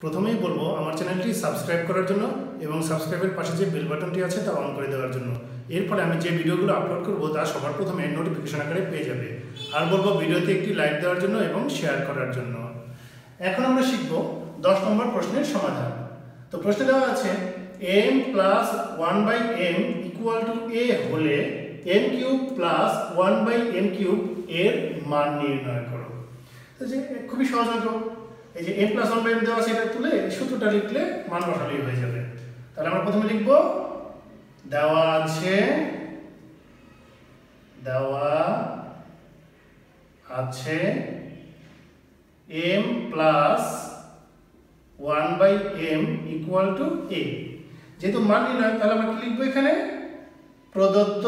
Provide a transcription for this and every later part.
প্রথমেই বলবো আমার চ্যানেলটি সাবস্ক্রাইব করার জন্য এবং সাবস্ক্রাইবের পাশে যে বেল বাটনটি আছে তা অন করে দেওয়ার জন্য। এর ফলে আমি যে ভিডিওগুলো আপলোড করব তা সবার প্রথমে নোটিফিকেশন আকারে পেয়ে যাবে। আর বলবো ভিডিওতে একটি লাইক দেওয়ার জন্য এবং শেয়ার করার জন্য। এখন আমরা শিখব 10 নম্বর প্রশ্নের সমাধান। তো প্রশ্নে দেওয়া আছে m plus 1/m equal to a হলে m cube plus 1/m cube এর মান নির্ণয় করো। তো যে খুবই সহজ অঙ্ক, এই যে m প্লাস 1/m দেওয়া আছে এটা তুলে সূত্রটা লিখলে মান বসালেই হয়ে যাবে। তাহলে আমরা প্রথমে লিখব দেওয়া আছে m plus 1/m equal to a। যেহেতু মান নির্ণয় তাহলে আমরা কি লিখবো এখানে প্রদত্ত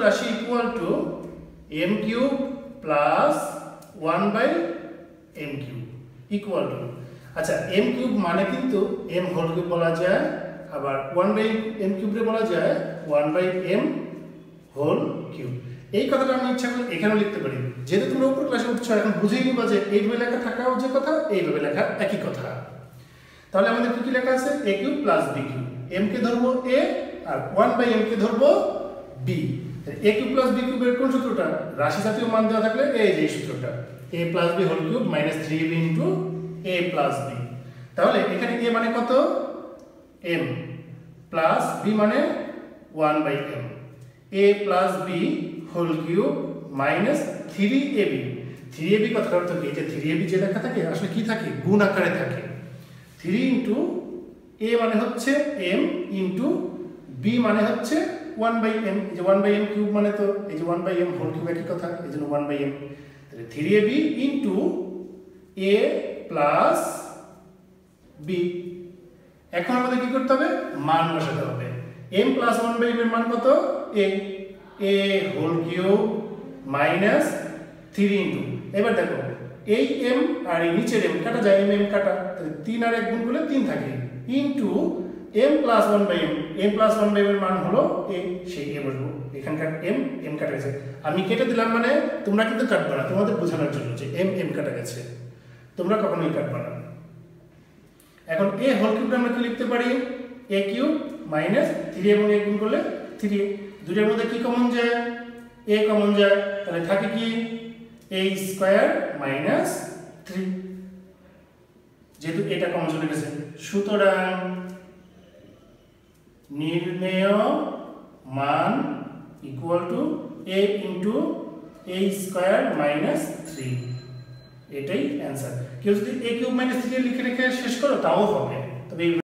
রাশি equal to m cube plus 1/m cube equal to, আচ্ছা m কিউব মানে কিন্তু m হোল কিউব বলা যায়, আবার 1/m কিউব রে বলা যায় 1/m হোল কিউব। এই কথাটা আমি ইচ্ছা করলে এখানেও লিখতে পারি। যেহেতু তোমরা উপর ক্লাসে উঠছো এখন বুঝেই নিবা যে এইভাবে লেখা থাকাও যে কথা এইভাবে লেখা একই কথা। তাহলে আমাদের কি লেখা আছে a cube plus b cube, m কে ধরবো a আর 1/m কে ধরবো b। a cube plus b কিউবের কোন সূত্রটা? রাশি জাতীয় মান দেওয়া থাকলে এই যে সূত্রটা a plus b whole cube minus 3b into a plus b। তাহলে এখানে a মানে কত m প্লাস b মানে 1/m, a plus b whole cube minus 3ab। 3ab কথার অর্থ কি? যে 3ab যে লেখা থাকে আসলে কি থাকে? গুণ আকারে থাকে। 3 ইনটু a মানে হচ্ছে m ইনটু b মানে হচ্ছে 1/m। এই যে 1/m কিউব মানে তো এই যে 1/m হোল কিউব একই কথা, এই জন্য 1/m। তাহলে 3ab into a plus b। এখন আমাদের কি করতে হবে? মান বসাতে হবে। m প্লাস 1/m এর মান কত? a whole cube minus 3 into, এবার দেখো এই m আর এই নিচের m কাটা যায়, m কাটা, তাহলে 3 আর 1 গুণ করলে 3 থাকে, into m plus 1/m, m plus 1/m এর মান হলো a, সেই a বসবো। এখানকার m কাটা গেছে, আমি কেটে দিলাম মানে তোমরা কিন্তু কাটবে না, তোমাদের বোঝানোর জন্য যে m কাটা গেছে, তোমরা কখনোই কাটবে না। এখন a হোল কিউবটা আমরা কি লিখতে পারি? a কিউব মাইনাস 3 এবং a গুণ করলে 3, দুইটার মধ্যে কি কমন যায়? a কমন যায়, তাহলে থাকে কি a স্কয়ার মাইনাস 3, যেহেতু এটা কমন চলে গেছে। সুতরাং নির্ণেয় মান equal to a into a square minus 3, এটাই অ্যান্সার। কেউ যদি a কিউব মাইনাস 3 লিখে রেখে শেষ করো তাও হবে, তবে